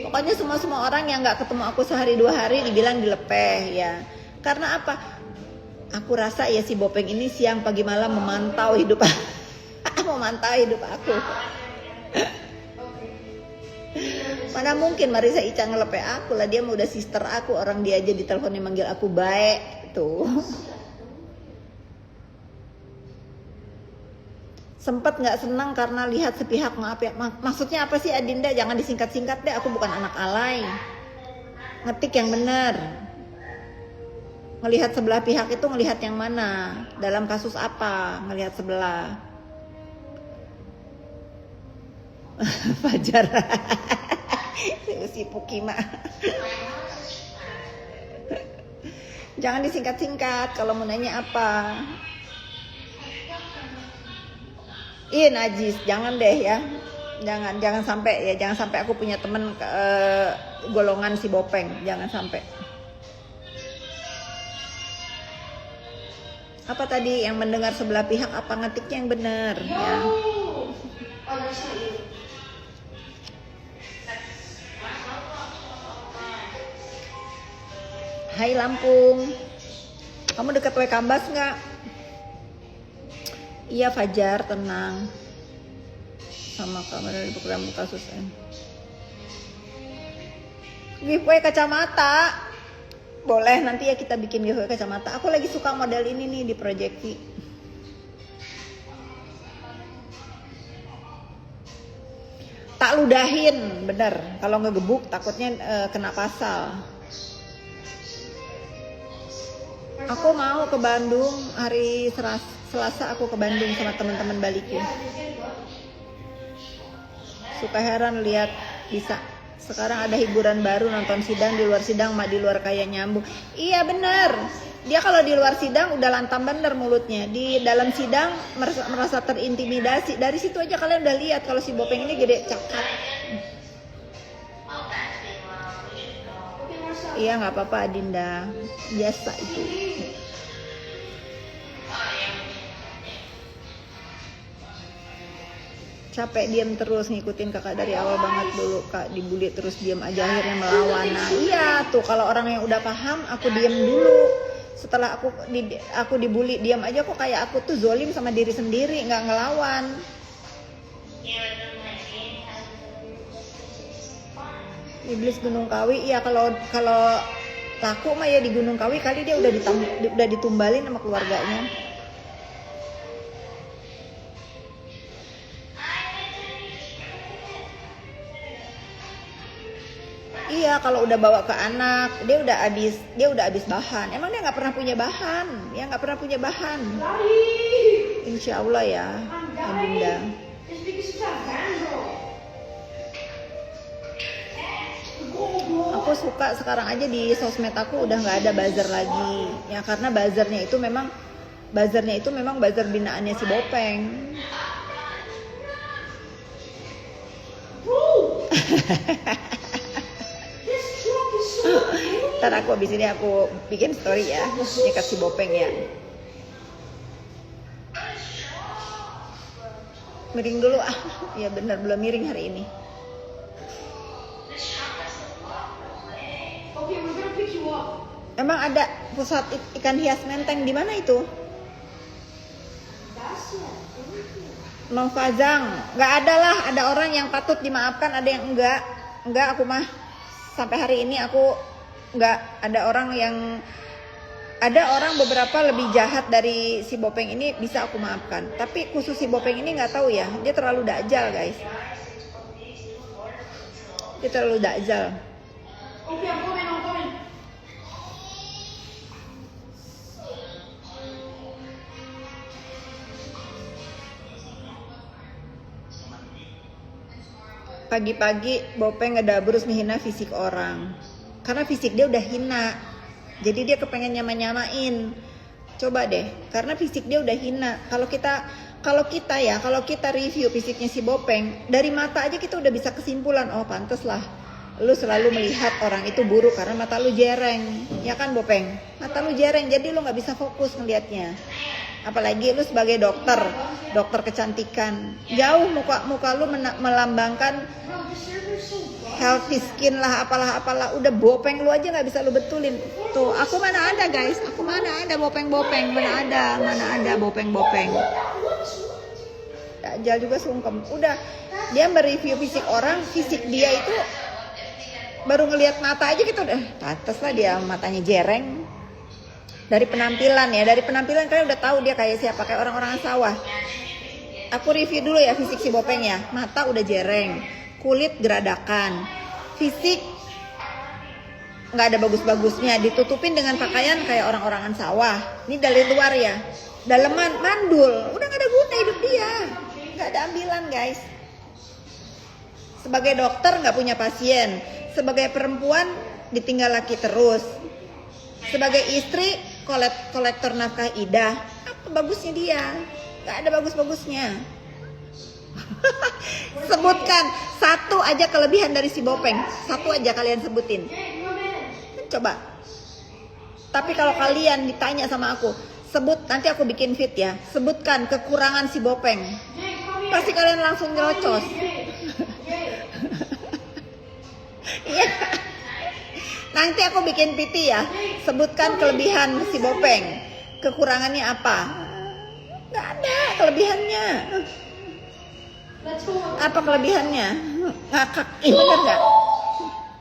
Pokoknya semua orang yang nggak ketemu aku sehari 2 hari dibilang dilepeh, ya. Karena apa? Aku rasa ya si Bopeng ini siang pagi malam memantau hidup aku. Mana mungkin Marisa Ica ngelepeh aku lah, dia mau udah sister aku, orang dia aja di teleponnya manggil aku baik tuh. Sempet nggak senang karena lihat sepihak, maaf ya. Maksudnya apa sih Adinda? Jangan disingkat-singkat deh, aku bukan anak alay. Ngetik yang bener. Ngelihat sebelah pihak itu ngelihat yang mana? Dalam kasus apa? Ngelihat sebelah. Fajar. Si Pukima. Jangan disingkat-singkat kalau mau nanya apa. Najis, jangan deh ya. Jangan sampai ya, jangan sampai aku punya temen golongan si Bopeng, jangan sampai. Apa tadi yang mendengar sebelah pihak, apa ngetiknya yang benar ya. Hai Lampung, kamu dekat Waikambas nggak? Iya Fajar, tenang. Sama kamera dari program kasus giveaway kacamata. Boleh, nanti ya kita bikin giveaway kacamata. Aku lagi suka model ini nih di Proyeksi. Tak ludahin, bener. Kalau ngegebuk takutnya kena pasal. Aku mau ke Bandung hari Selasa, aku ke Bandung sama teman-teman balikin. Suka heran lihat bisa. Sekarang ada hiburan baru, nonton sidang, di luar sidang mah di luar kayak nyambung. Iya bener. Dia kalau di luar sidang udah lantam bener mulutnya. Di dalam sidang merasa terintimidasi. Dari situ aja kalian udah lihat kalau si Bopeng ini gede cakap. Iya nggak apa-apa Adinda. Biasa itu. Capek diam terus ngikutin kakak dari awal banget dulu kak, dibully terus diam aja akhirnya melawan. Nah iya tuh, kalau orang yang udah paham aku diam dulu. Setelah aku dibully diam aja, kok kayak aku tuh zolim sama diri sendiri, nggak ngelawan. Iblis Gunung Kawi, iya kalau laku mah ya di Gunung Kawi kali dia udah ditumbalin sama keluarganya. Iya, kalau udah bawa ke anak, dia udah habis bahan. Emang dia nggak pernah punya bahan, ya nggak pernah punya bahan. Insya Allah ya, Adinda. Aku suka sekarang aja di sosmed aku udah nggak ada buzzer lagi, ya karena buzzernya itu memang buzzer binaannya si Bopeng. Ntar aku abis ini aku bikin story ya, nyekat si Bopeng ya. Miring dulu ah, ya bener belum miring hari ini. Emang ada pusat ikan hias Menteng di mana itu? Mang Fazang, nggak ada lah. Ada orang yang patut dimaafkan, ada yang enggak. Enggak, aku mah sampai hari ini aku nggak ada orang yang, ada orang beberapa lebih jahat dari si Bopeng ini bisa aku maafkan, tapi khusus si Bopeng ini nggak tahu ya, dia terlalu dajal guys, dia terlalu dajal. Pagi-pagi Bopeng ngedabrus ngehina fisik orang. Karena fisik dia udah hina. Jadi dia kepengen nyama-nyamain. Coba deh, karena fisik dia udah hina. Kalau kita review fisiknya si Bopeng, dari mata aja kita udah bisa kesimpulan, oh pantes lah lu selalu melihat orang itu buruk karena mata lu jereng. Ya kan Bopeng? Mata lu jereng, jadi lu gak bisa fokus ngelihatnya. Apalagi lu sebagai dokter kecantikan, jauh muka lu melambangkan healthy skin lah, apalah. Udah Bopeng lu aja nggak bisa lu betulin. Tuh, aku mana ada guys, aku mana ada Bopeng, mana ada Bopeng. Dajjal juga sungkem. Udah, dia mereview fisik orang, fisik dia itu baru ngelihat mata aja gitu udah, pantes lah dia matanya jereng. Dari penampilan kalian udah tahu dia kayak siapa, kayak orang-orang sawah. Aku review dulu ya fisik si Bopeng ya. Mata udah jereng, kulit geradakan, fisik nggak ada bagus-bagusnya, ditutupin dengan pakaian kayak orang-orangan sawah. Ini dari luar ya, daleman mandul, udah nggak ada guna hidup dia, nggak ada ambilan guys. Sebagai dokter nggak punya pasien, sebagai perempuan ditinggal laki terus, sebagai istri kolektor nafkah idah. Apa bagusnya dia? Gak ada bagus-bagusnya. Sebutkan satu aja kelebihan dari si Bopeng. Satu aja kalian sebutin. Jake, come in. Coba. Tapi kalau kalian ditanya sama aku, sebut, nanti aku bikin fit ya. Sebutkan kekurangan si Bopeng. Jake, come here. Pasti kalian langsung nyerocos. Jake, Jake. Iya. Nanti aku bikin PT ya. Sebutkan kelebihan si Bopeng. Kekurangannya apa? Gak ada kelebihannya. Let's go. Apa kelebihannya? Ngakak. Ih, bener gak?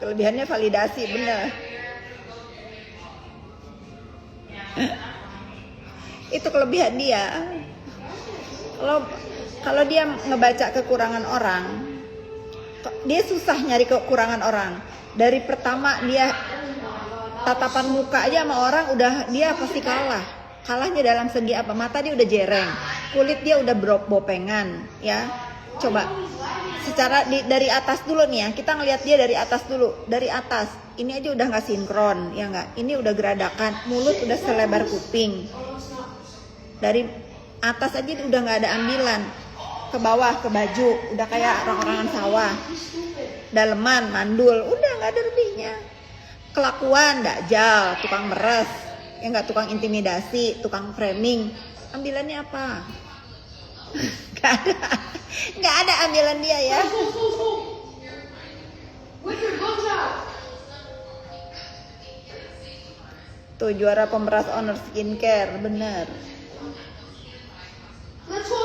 Kelebihannya validasi, bener. Itu kelebihan dia. Kalau dia ngebaca kekurangan orang, dia susah nyari kekurangan orang. Dari pertama dia tatapan muka aja sama orang udah dia pasti kalah. Kalahnya dalam segi apa? Mata dia udah jereng, kulit dia udah bopengan, ya. Coba secara dari atas dulu nih ya, kita ngelihat dia dari atas dulu. Dari atas, ini aja udah nggak sinkron, ya nggak? Ini udah geradakan, mulut udah selebar kuping. Dari atas aja udah nggak ada ambilan. Ke bawah, ke baju, udah kayak orang-orangan sawah. Daleman, mandul, udah nggak ada lebihnya. Kelakuan, dajal, tukang meres, ya nggak, tukang intimidasi, tukang framing. Ambilannya apa? Nggak ada ambilan dia ya. With your guns out. Tuh juara pemeras honor skincare, bener. Let's go.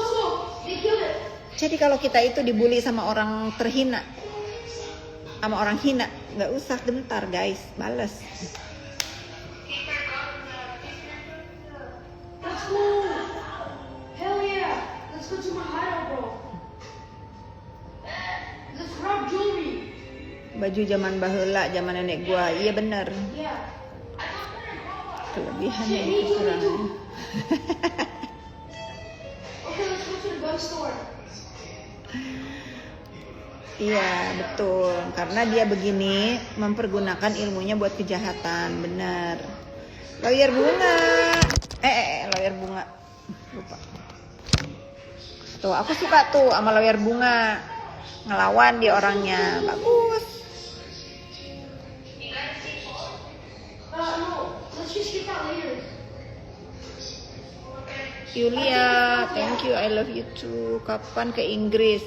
They killed it. Jadi kalau kita itu dibully sama orang terhina, sama orang hina, nggak usah gentar guys, bales. Let's go. Hell yeah. Let's go to my hideout, bro. Let's grab jewelry. Baju zaman baheula, zaman nenek gua, iya bener. Yeah. Kelebihannya dan kekurangannya. Okay, let's go to the gun store. Iya betul, karena dia begini mempergunakan ilmunya buat kejahatan, bener. Lawyer bunga, lawyer bunga, lupa. Tuh aku suka tuh sama lawyer bunga, ngelawan dia orangnya, bagus. No. Let's just get that later. Yulia, thank you, I love you too. Kapan ke Inggris?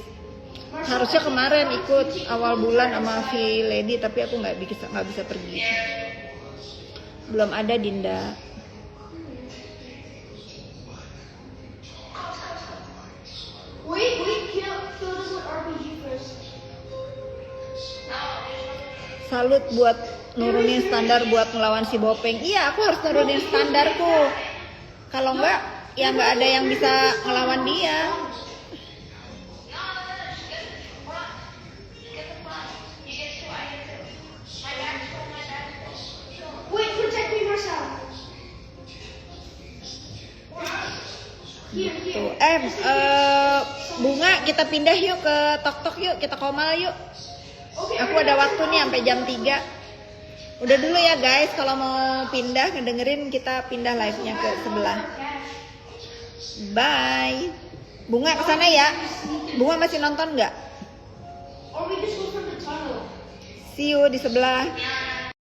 Harusnya kemarin ikut awal bulan sama V Lady, tapi aku nggak bisa pergi. Belum ada Dinda. Wait, kill them with RPG first. Salut buat nurunin standar buat ngelawan si Bopeng. Iya, aku harus nurunin standarku. Kalau enggak, ya nggak ada yang bisa ngelawan dia. Wait, protect me, Marcel. Here. Tuh, bunga kita pindah yuk ke Tok yuk, kita komal yuk. Okay. Aku ada waktu nih sampai jam 3. Udah dulu ya guys, kalau mau pindah ngedengerin kita pindah live-nya ke sebelah. Bye. Bunga kesana ya. Bunga masih nonton nggak? Or we just go from the tunnel. See you di sebelah.